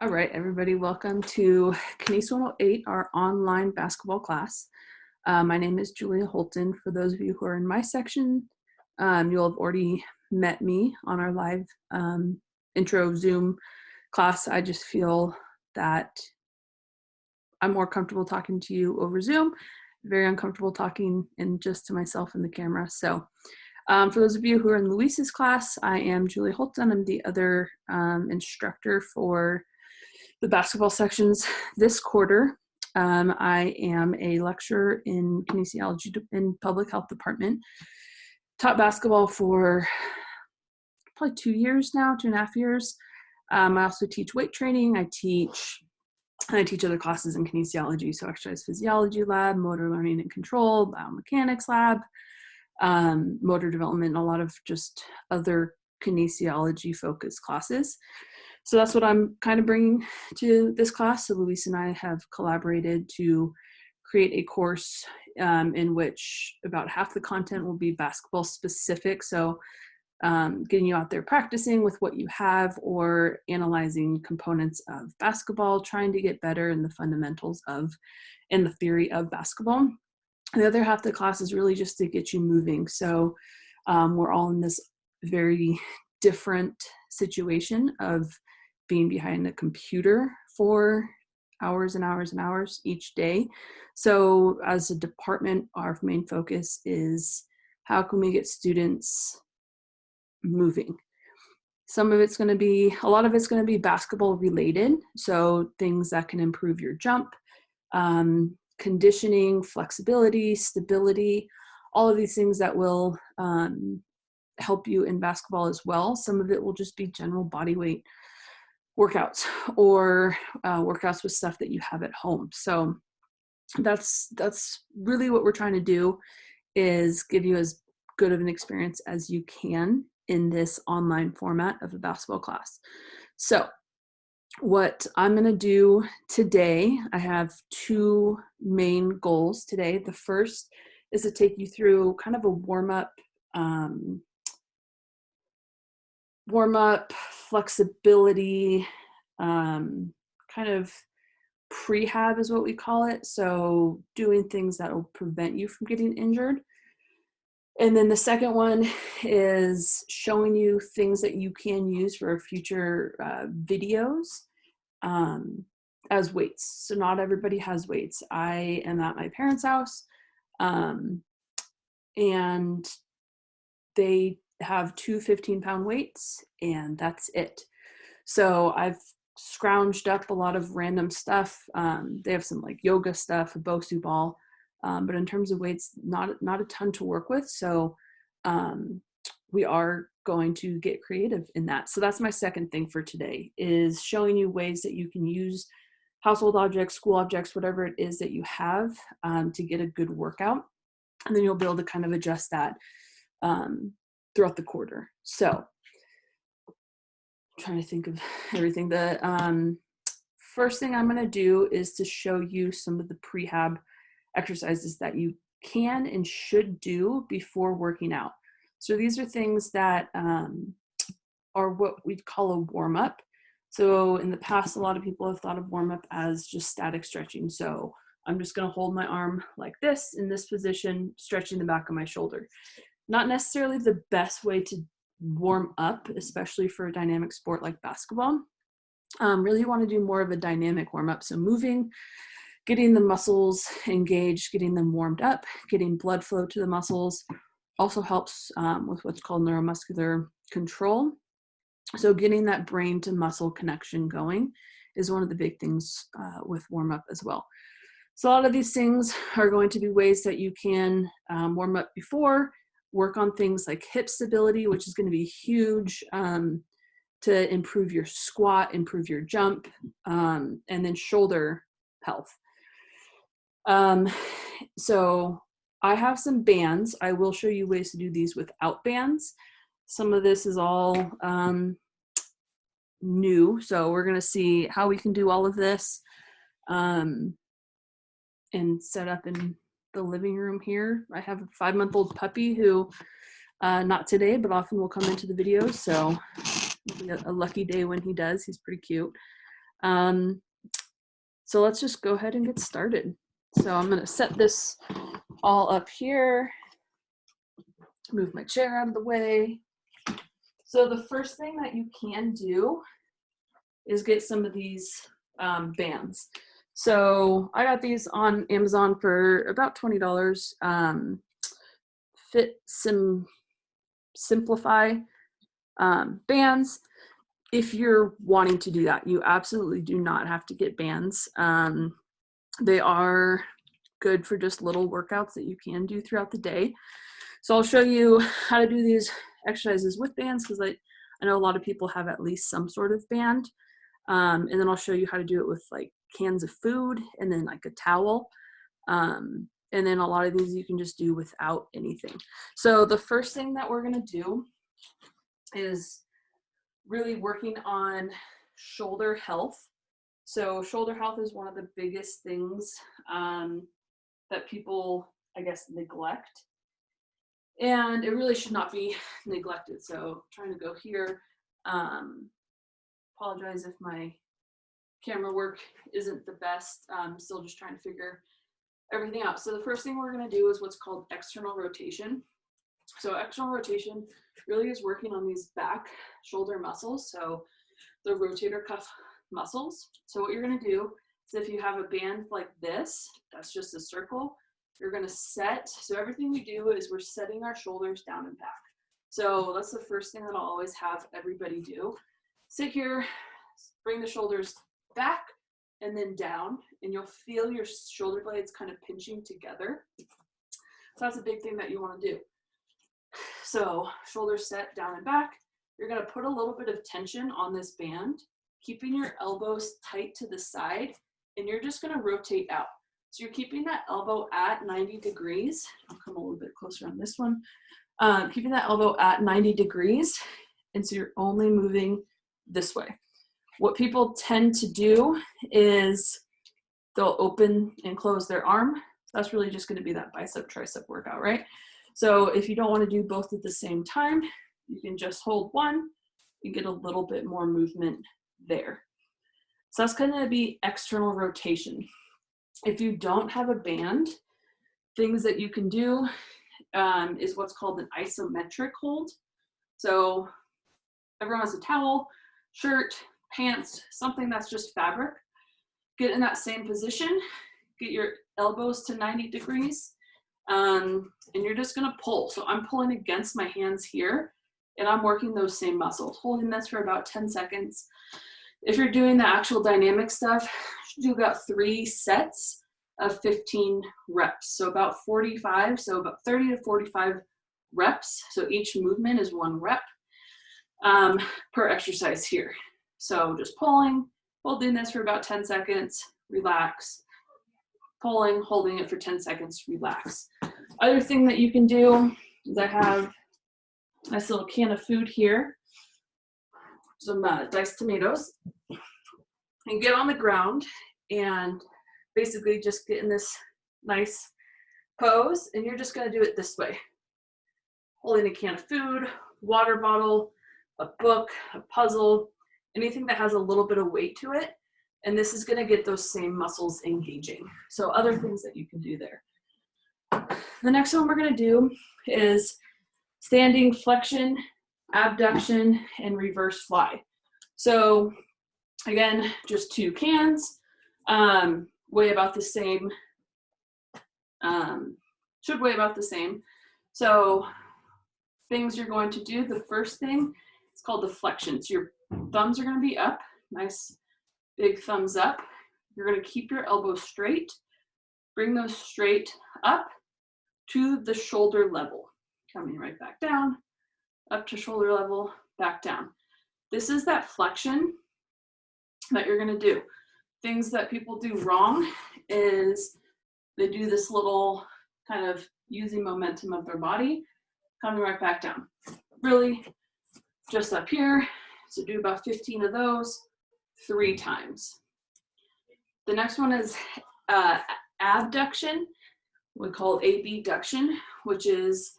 All right, everybody, welcome to Kine 108, our online basketball class. My name is Julia Holton. For those of you who are in my section, you'll have already met me on our live intro Zoom class. I just feel that I'm more comfortable talking to you over Zoom, very uncomfortable talking just to myself in the camera. So for those of you who are in Luis's class, I am Julia Holton. I'm the other instructor for the basketball sections this quarter. I am a lecturer in kinesiology in public health department. Taught basketball for probably 2 years now, 2.5 years. I also teach weight training. I teach other classes in kinesiology, so exercise physiology lab, motor learning and control, biomechanics lab, motor development, and a lot of just other kinesiology focused classes. So that's what I'm kind of bringing to this class. So Luis and I have collaborated to create a course in which about half the content will be basketball specific. So getting you out there practicing with what you have or analyzing components of basketball, trying to get better in the fundamentals of and the theory of basketball. The other half of the class is really just to get you moving. So we're all in this very different situation of being behind a computer for hours and hours and hours each day. So as a department, our main focus is how can we get students moving? A lot of it's going to be basketball related. So things that can improve your jump, conditioning, flexibility, stability, all of these things that will help you in basketball as well. Some of it will just be general body weight workouts or workouts with stuff that you have at home. So that's really what we're trying to do, is give you as good of an experience as you can in this online format of a basketball class. So what I'm going to do today, I have two main goals today. The first is to take you through kind of a warm-up, flexibility, kind of prehab is what we call it. So doing things that will prevent you from getting injured. And then the second one is showing you things that you can use for future videos as weights. So not everybody has weights. I am at my parents' house and they have two 15-pound weights and that's it. So I've scrounged up a lot of random stuff. They have some like yoga stuff, a Bosu ball. But in terms of weights, not a ton to work with. So we are going to get creative in that. So that's my second thing for today, is showing you ways that you can use household objects, school objects, whatever it is that you have to get a good workout. And then you'll be able to kind of adjust that throughout the quarter. So I'm trying to think of everything. The first thing I'm going to do is to show you some of the prehab exercises that you can and should do before working out. So these are things that are what we'd call a warm-up. So in the past, a lot of people have thought of warm-up as just static stretching. So I'm just going to hold my arm like this in this position, stretching the back of my shoulder. Not necessarily the best way to warm up, especially for a dynamic sport like basketball. Really you want to do more of a dynamic warm-up. So moving, getting the muscles engaged, getting them warmed up, getting blood flow to the muscles also helps with what's called neuromuscular control. So getting that brain to muscle connection going is one of the big things with warm-up as well. So a lot of these things are going to be ways that you can warm up before, work on things like hip stability, which is going to be huge to improve your squat, improve your jump, and then shoulder health. So I have some bands. I will show you ways to do these without bands. Some of this is all new. So we're going to see how we can do all of this and set up in the living room here. I have a 5-month-old puppy who, not today, but often will come into the videos. So it'll be a lucky day when he does. He's pretty cute. So let's just go ahead and get started. So I'm gonna set this all up here, move my chair out of the way. So the first thing that you can do is get some of these bands. So I got these on Amazon for about $20. Simplify bands. If you're wanting to do that, you absolutely do not have to get bands. They are good for just little workouts that you can do throughout the day. So I'll show you how to do these exercises with bands, because I know a lot of people have at least some sort of band. And then I'll show you how to do it with like cans of food and then like a towel. And then a lot of these you can just do without anything. So the first thing that we're gonna do is really working on shoulder health. So shoulder health is one of the biggest things that people, I guess, neglect. And it really should not be neglected. So trying to go here. Apologize if my camera work isn't the best. I'm still just trying to figure everything out. So the first thing we're going to do is what's called external rotation. So external rotation really is working on these back shoulder muscles, so the rotator cuff muscles. So what you're going to do is, if you have a band like this, that's just a circle, you're going to set, so everything we do is we're setting our shoulders down and back. So that's the first thing that I'll always have everybody do. Sit here, bring the shoulders back and then down, and you'll feel your shoulder blades kind of pinching together. So that's a big thing that you want to do. So shoulders set down and back. You're going to put a little bit of tension on this band, keeping your elbows tight to the side, and you're just going to rotate out. So you're keeping that elbow at 90 degrees. I'll come a little bit closer on this one. Keeping that elbow at 90 degrees, and so you're only moving this way. What people tend to do is they'll open and close their arm. That's really just going to be that bicep tricep workout, right? So if you don't want to do both at the same time, you can just hold one and get a little bit more movement there. So that's going to be external rotation. If you don't have a band, things that you can do is what's called an isometric hold. So everyone has a towel, shirt, pants, something that's just fabric. Get in that same position, get your elbows to 90 degrees, and you're just gonna pull. So I'm pulling against my hands here, and I'm working those same muscles, holding this for about 10 seconds. If you're doing the actual dynamic stuff, you do about 3 sets of 15 reps. So about 45, so about 30 to 45 reps. So each movement is 1 rep per exercise here. So just pulling, holding this for about 10 seconds, relax. Pulling, holding it for 10 seconds, relax. Other thing that you can do is I have a nice little can of food here, some diced tomatoes, and get on the ground and basically just get in this nice pose, and you're just gonna do it this way. Holding a can of food, water bottle, a book, a puzzle, anything that has a little bit of weight to it. And this is gonna get those same muscles engaging. So other things that you can do there. The next one we're gonna do is standing flexion, abduction, and reverse fly. So again, just 2 cans, weigh about the same, should weigh about the same. So things you're going to do, the first thing, it's called the flexion. So your thumbs are gonna be up, nice big thumbs up. You're gonna keep your elbows straight, bring those straight up to the shoulder level, coming right back down, up to shoulder level, back down. This is that flexion that you're gonna do. Things that people do wrong is they do this little kind of using momentum of their body, coming right back down. Really just up here, so do about 15 of those, 3 times. The next one is abduction. We call it abduction, which is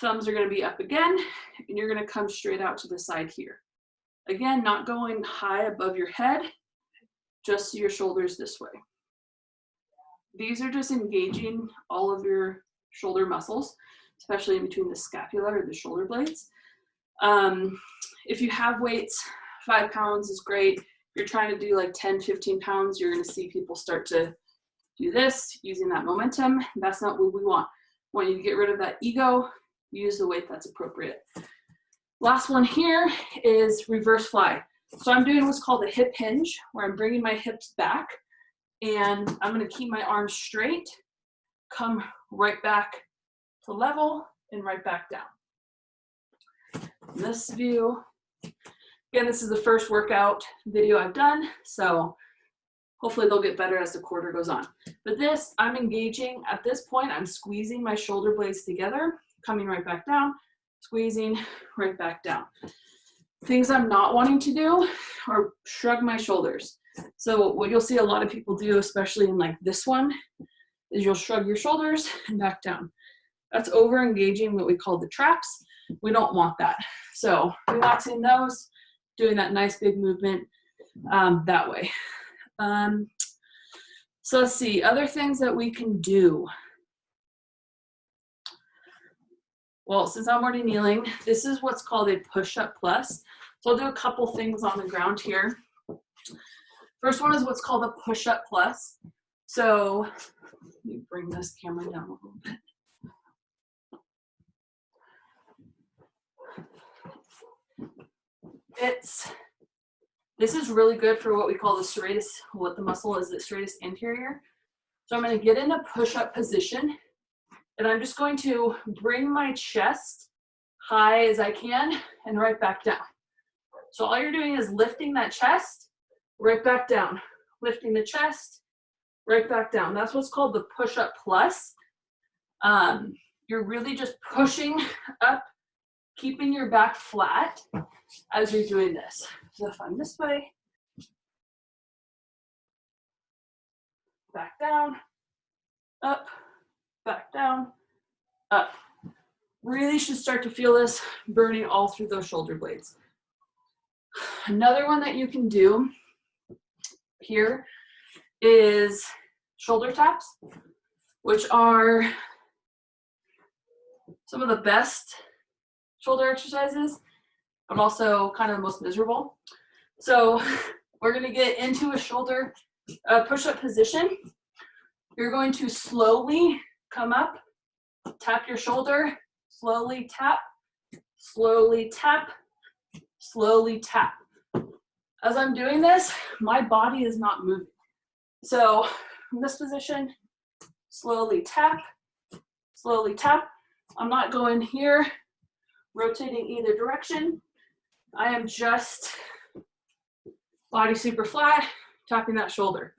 thumbs are going to be up again, and you're going to come straight out to the side here. Again, not going high above your head, just your shoulders this way. These are just engaging all of your shoulder muscles, especially in between the scapula or the shoulder blades. If you have weights, 5 pounds is great. If you're trying to do like 10, 15 pounds, you're gonna see people start to do this, using that momentum. That's not what we want. We want you to get rid of that ego, use the weight that's appropriate. Last one here is reverse fly. So I'm doing what's called a hip hinge, where I'm bringing my hips back, and I'm gonna keep my arms straight, come right back to level, and right back down. This view, again, this is the first workout video I've done, so hopefully they'll get better as the quarter goes on. But this, I'm engaging, at this point, I'm squeezing my shoulder blades together, coming right back down, squeezing right back down. Things I'm not wanting to do are shrug my shoulders. So what you'll see a lot of people do, especially in like this one, is you'll shrug your shoulders and back down. That's over engaging what we call the traps. We don't want that. So relaxing those, doing that nice big movement that way. So let's see, other things that we can do. Well, since I'm already kneeling, this is what's called a push-up plus. So I'll do a couple things on the ground here. First one is what's called a push-up plus. So let me bring this camera down a little bit. This is really good for what we call the serratus, what the muscle is, the serratus anterior. So I'm going to get in a push-up position, and I'm just going to bring my chest high as I can and right back down. So all you're doing is lifting that chest, right back down, lifting the chest, right back down. That's what's called the push-up plus. You're really just pushing up, keeping your back flat as you're doing this. So if I'm this way, back down, up, back down, up. Really should start to feel this burning all through those shoulder blades. Another one that you can do here is shoulder taps, which are some of the best shoulder exercises, but also kind of the most miserable. So we're going to get into a shoulder push-up position. You're going to slowly come up, tap your shoulder, slowly tap, slowly tap, slowly tap. As I'm doing this, my body is not moving. So in this position, slowly tap, slowly tap. I'm not going here, rotating either direction. I am just body super flat, tapping that shoulder.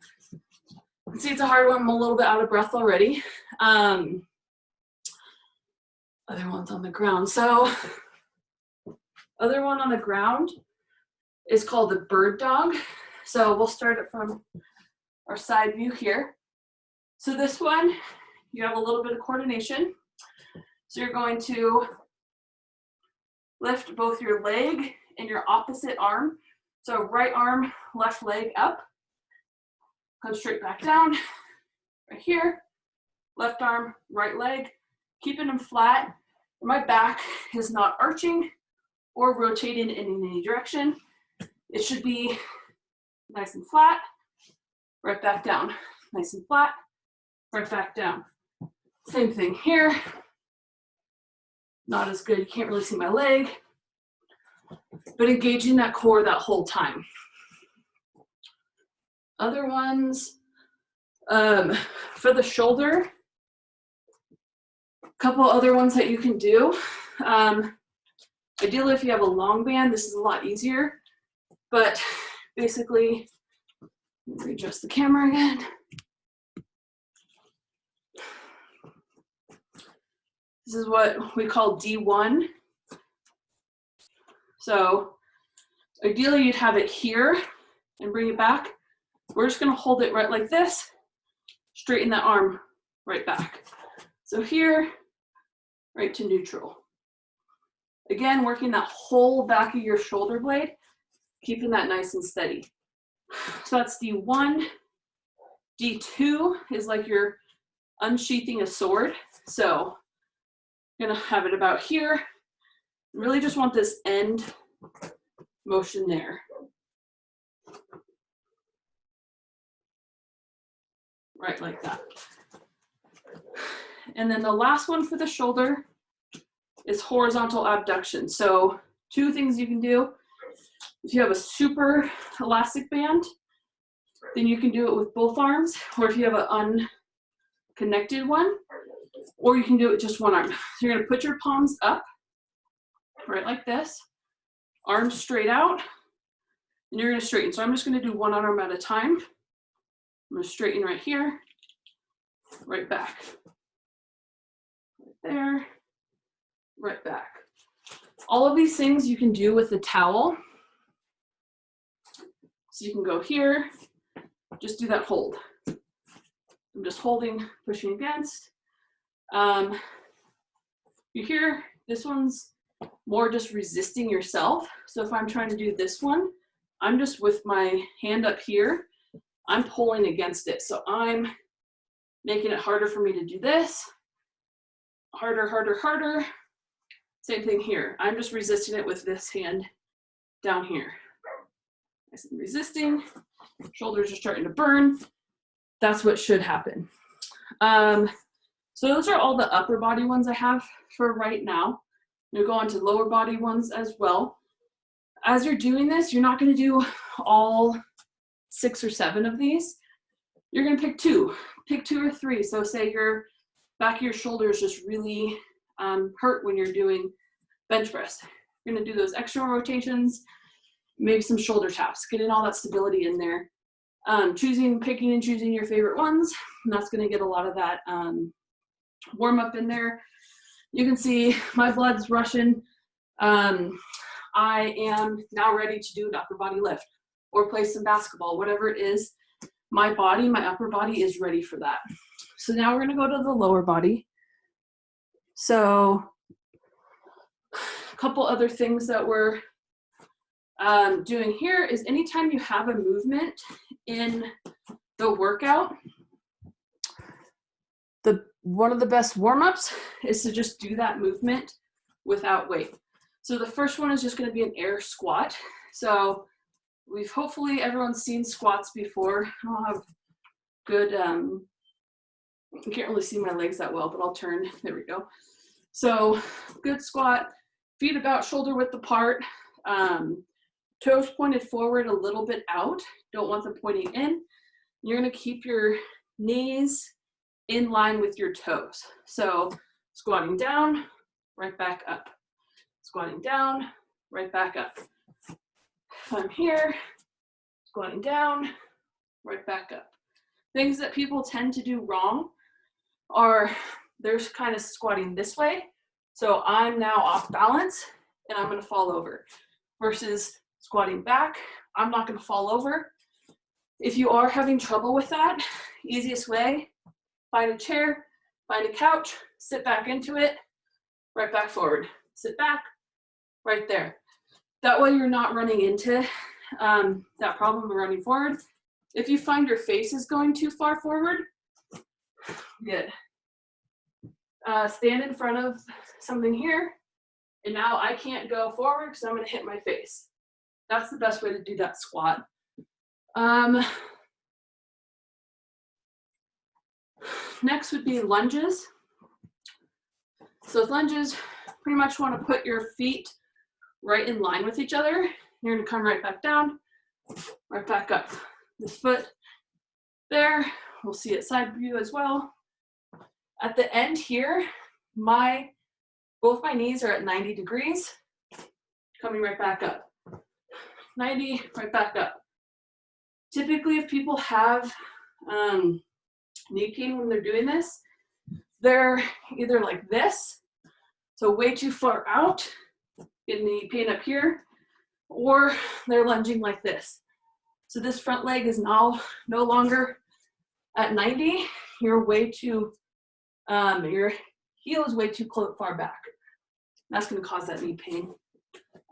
See, it's a hard one. I'm a little bit out of breath already. Other ones on the ground. So other one on the ground is called the bird dog. So we'll start it from our side view here. So this one, you have a little bit of coordination. So you're going to lift both your leg and your opposite arm. So right arm, left leg up. Come straight back down, right here. Left arm, right leg. Keeping them flat. My back is not arching or rotating in any direction. It should be nice and flat, right back down. Nice and flat, right back down. Same thing here. Not as good, you can't really see my leg, but engaging that core that whole time. Other ones, for the shoulder, a couple other ones that you can do. Ideally, if you have a long band, this is a lot easier, but basically, let me adjust the camera again. This is what we call D1. So ideally, you'd have it here and bring it back. We're just gonna hold it right like this, straighten that arm right back. So here, right to neutral. Again, working that whole back of your shoulder blade, keeping that nice and steady. So that's D1. D2 is like you're unsheathing a sword. So I'm gonna have it about here. Really just want this end motion there. Right, like that. And then the last one for the shoulder is horizontal abduction. So 2 things you can do. If you have a super elastic band, then you can do it with both arms, or if you have an unconnected one, or you can do it with just one arm. So you're gonna put your palms up, right like this, arms straight out, and you're gonna straighten. So I'm just gonna do one arm at a time. I'm gonna straighten right here, right back, right there, right back. All of these things you can do with the towel. So you can go here, just do that hold. I'm just holding, pushing against. You hear, this one's more just resisting yourself. So if I'm trying to do this one, I'm just with my hand up here, I'm pulling against it. So I'm making it harder for me to do this. Harder, harder, harder. Same thing here. I'm just resisting it with this hand down here. Nice and resisting. Shoulders are starting to burn. That's what should happen. So those are all the upper body ones I have for right now. I'm gonna go on to lower body ones as well. As you're doing this, you're not gonna do all 6 or 7 of these. You're gonna pick 2 or 3. So say your back of your shoulders just really hurt when you're doing bench press. You're gonna do those extra rotations, maybe some shoulder taps, getting all that stability in there. Picking and choosing your favorite ones, and that's gonna get a lot of that warm up in there. You can see my blood's rushing. I am now ready to do an upper body lift or play some basketball, whatever it is. My body, my upper body is ready for that. So now we're gonna go to the lower body. So a couple other things that we're doing here is anytime you have a movement in the workout, one of the best warm-ups is to just do that movement without weight. So the first one is just going to be an air squat. So hopefully everyone's seen squats before. I don't have good, I can't really see my legs that well, but I'll turn, there we go. So good squat, feet about shoulder width apart, toes pointed forward a little bit out. Don't want them pointing in. You're going to keep your knees in line with your toes. So squatting down, right back up. Squatting down, right back up. If I'm here, squatting down, right back up. Things that people tend to do wrong are they're kind of squatting this way. So I'm now off balance and I'm gonna fall over. Versus squatting back, I'm not gonna fall over. If you are having trouble with that, easiest way, find a chair, find a couch, sit back into it, right back forward. Sit back, right there. That way you're not running into that problem of running forward. If you find your face is going too far forward, good. Stand in front of something here, and now I can't go forward because I'm gonna hit my face. That's the best way to do that squat. Next would be lunges. So with lunges, pretty much want to put your feet right in line with each other. You're going to come right back down, right back up. This foot there, we'll see it side view as well. At the end here, both my knees are at 90 degrees, coming right back up. 90, right back up. Typically, if people have knee pain when they're doing this, they're either like this, so way too far out, getting knee pain up here, or they're lunging like this. So this front leg is now no longer at 90. You're way too, your heel is way too far back. That's going to cause that knee pain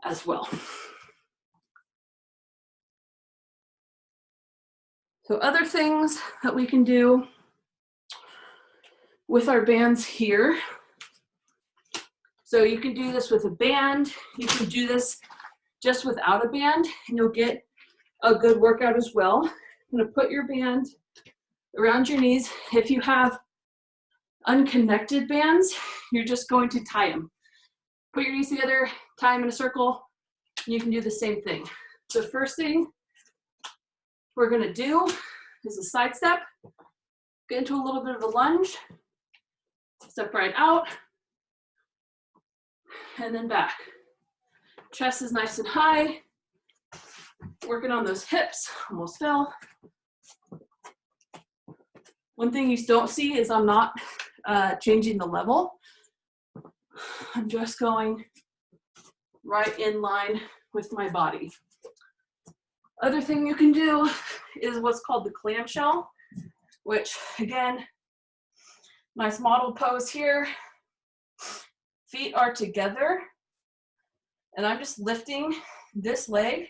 as well. So other things that we can do with our bands here. So you can do this with a band. You can do this just without a band, and you'll get a good workout as well. I'm gonna put your band around your knees. If you have unconnected bands, you're just going to tie them. Put your knees together, tie them in a circle, and you can do the same thing. The first thing we're gonna do is a side step, get into a little bit of a lunge, step right out, and then back. Chest is nice and high, working on those hips, almost fell. One thing you don't see is I'm not changing the level. I'm just going right in line with my body. Other thing you can do is what's called the clamshell, which again, nice model pose here. Feet are together, and I'm just lifting this leg,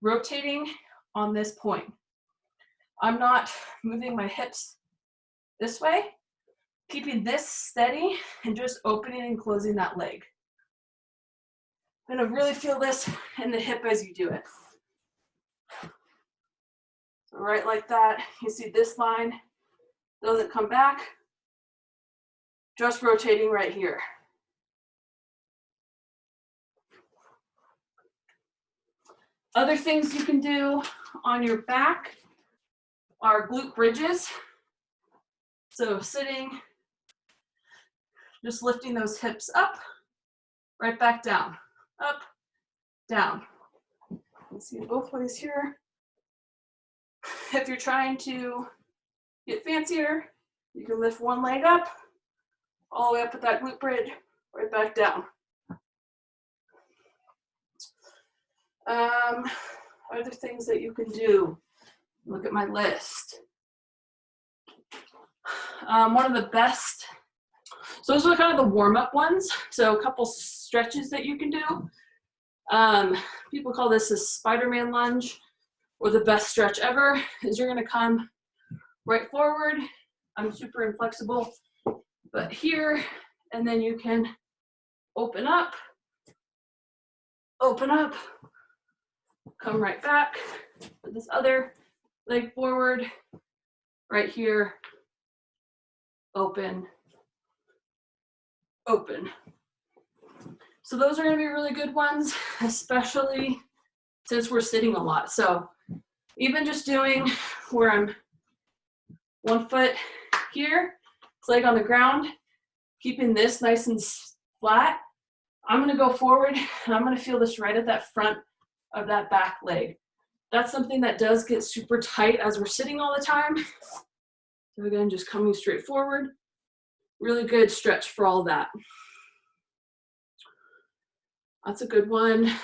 rotating on this point. I'm not moving my hips this way, keeping this steady and just opening and closing that leg. I'm gonna really feel this in the hip as you do it. So right like that, you see this line doesn't come back, just rotating right here. Other things you can do on your back are glute bridges. So sitting, just lifting those hips up, right back down, up, down. You see both ways here. If you're trying to get fancier, you can lift one leg up, all the way up with that glute bridge, right back down. Other things that you can do, look at my list. One of the best, so those are kind of the warm-up ones. So a couple stretches that you can do. People call this a Spider-Man lunge, or the best stretch ever, is you're gonna come right forward. I'm super inflexible, but here, and then you can open up, come right back, put this other leg forward, right here, open, open. So those are gonna be really good ones, especially since we're sitting a lot. So even just doing where I'm one foot here, leg on the ground, keeping this nice and flat, I'm gonna go forward and I'm gonna feel this right at that front of that back leg. That's something that does get super tight as we're sitting all the time. So again, just coming straight forward. Really good stretch for all that. That's a good one.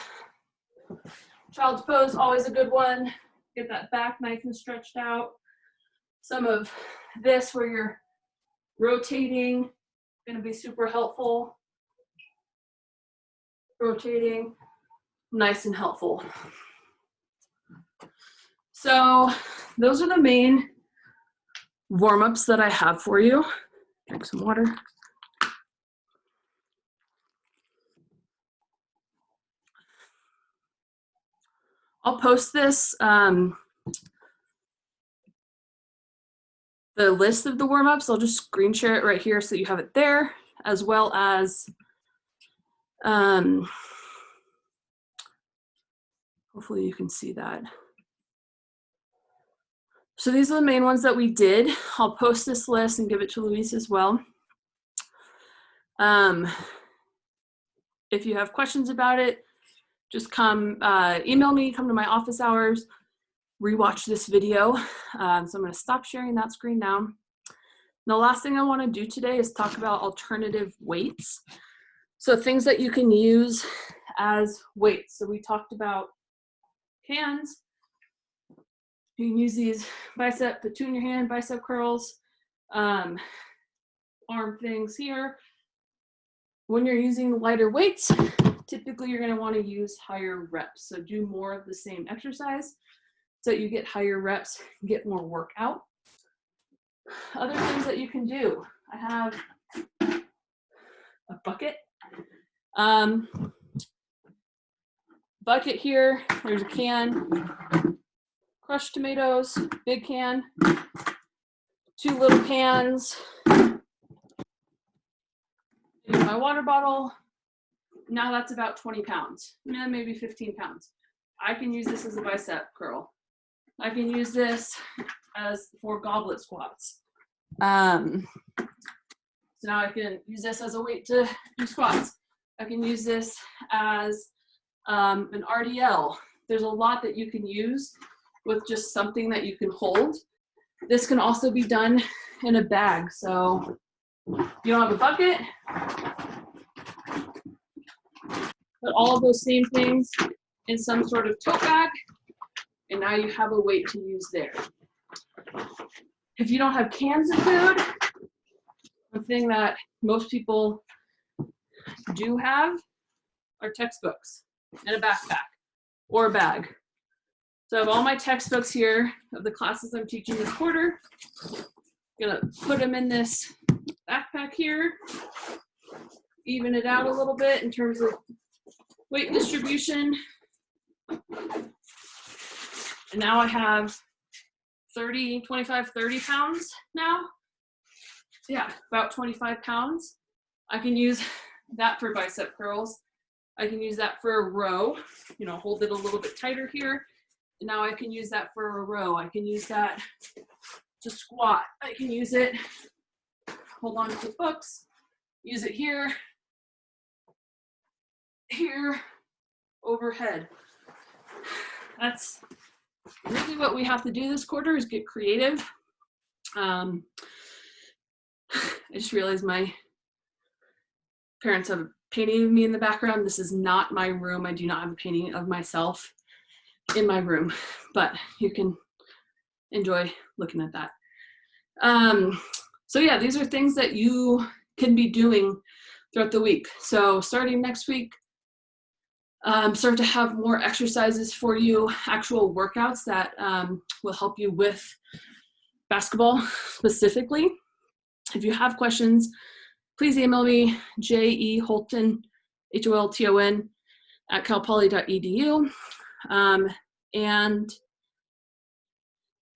Child's pose, always a good one. Get that back nice and stretched out. Some of this where you're rotating, gonna be super helpful. Rotating, nice and helpful. So those are the main warm-ups that I have for you. Drink some water. I'll post this, the list of the warm-ups. I'll just screen share it right here so you have it there, as well as hopefully you can see that. So these are the main ones that we did. I'll post this list and give it to Luis as well. If you have questions about it, just come email me, come to my office hours, rewatch this video. So I'm gonna stop sharing that screen now. And the last thing I wanna do today is talk about alternative weights. So things that you can use as weights. So we talked about hands. You can use these bicep, the two in your hand, bicep curls, arm things here. When you're using lighter weights, typically you're gonna wanna use higher reps. So do more of the same exercise. so you get higher reps, get more workout. Other things that you can do, I have a bucket. Bucket here, there's a can, crushed tomatoes, big can, 2 little cans, my water bottle. Now that's about 20 pounds, maybe 15 pounds. I can use this as a bicep curl. I can use this as for goblet squats. So now I can use this as a weight to do squats. I can use this as an RDL. There's a lot that you can use with just something that you can hold. This can also be done in a bag. So if you don't have a bucket, put all of those same things in some sort of tote bag, and now you have a weight to use there. If you don't have cans of food, one thing that most people do have are textbooks and a backpack or a bag. So I have all my textbooks here of the classes I'm teaching this quarter. I'm gonna put them in this backpack here, even it out a little bit in terms of weight distribution. And now I have 25, 30 pounds now. Yeah, about 25 pounds. I can use that for bicep curls. I can use that for a row, hold it a little bit tighter here. And now I can use that for a row. I can use that to squat. I can use it, hold on to the books, use it here, overhead. That's really what we have to do this quarter, is get creative. I just realized my parents have a painting of me in the background. This is not my room. I do not have a painting of myself in my room, but you can enjoy looking at that. So yeah, these are things that you can be doing throughout the week. So starting next week, start to have more exercises for you, actual workouts that will help you with basketball specifically. If you have questions, please email me, JEHolton, HOLTON, @calpoly.edu. And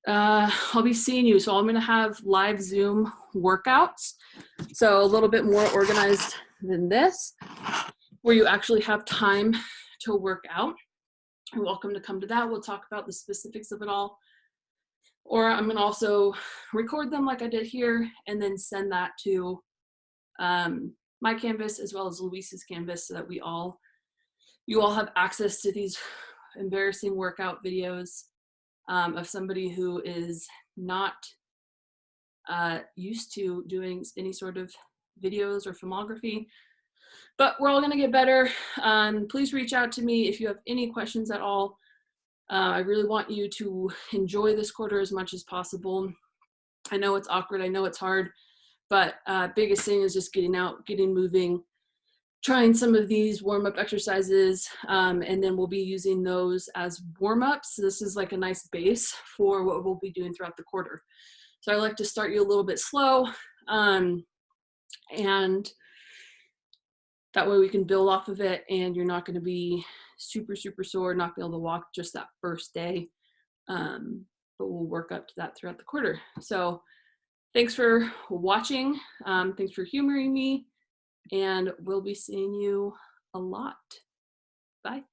I'll be seeing you. So I'm going to have live Zoom workouts. So a little bit more organized than this, where you actually have time to work out. You're welcome to come to that. We'll talk about the specifics of it all. Or I'm going to also record them like I did here and then send that to my Canvas as well as Luis's Canvas, so that you all have access to these embarrassing workout videos of somebody who is not used to doing any sort of videos or filmography. But we're all going to get better. Please reach out to me if you have any questions at all. I really want you to enjoy this quarter as much as possible. I know it's awkward. I know it's hard. But biggest thing is just getting out, getting moving, trying some of these warm-up exercises, and then we'll be using those as warm-ups. So this is like a nice base for what we'll be doing throughout the quarter. So I like to start you a little bit slow, and that way we can build off of it, and you're not going to be super, super sore, not be able to walk just that first day, but we'll work up to that throughout the quarter. So thanks for watching. Thanks for humoring me, and we'll be seeing you a lot. Bye.